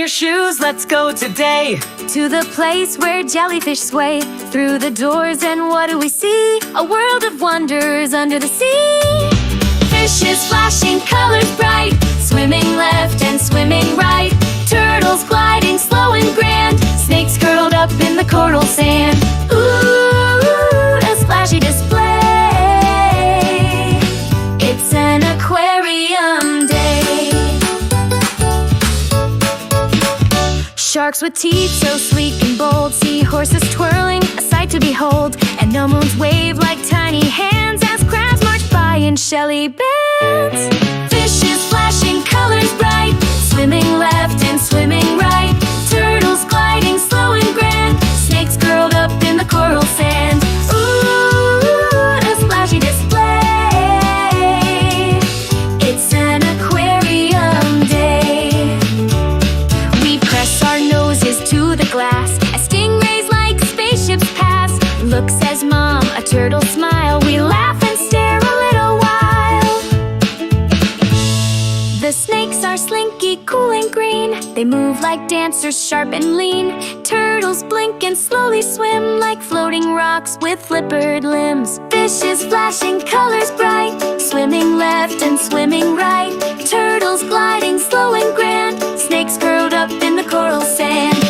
your shoes, let's go today to the place where jellyfish sway. Through the doors and what do we see? A world of wonders under the sea. Fishes flashing colors bright, swimming left and swimming right. Turtles gliding slow and grand, snakes curled up in the coral sand. Ooh, a splashy display. It's an aquarium day. Sharks with teeth so sleek and bold, seahorses twirling, a sight to behold. And the moons wave like tiny hands as crabs march by in shelly bands. Fishes flashing colors bright, swimming left and swimming right. Turtles gliding slow and grand, snakes curled up in the coral sand. Ooh, a splashy display. It's an aquarium day. We press our noses to the glass as stingrays like spaceships pass. Look, says Mom, a turtle smile. We laugh and stare a little while. The snakes are slinky, cool and green. They move like dancers, sharp and lean. Turtles blink and slowly swim like floating rocks with flippered limbs. Fishes flashing colors bright, swimming left and swimming right. Turtles gliding slow and grand, snakes curled up in the coral sand.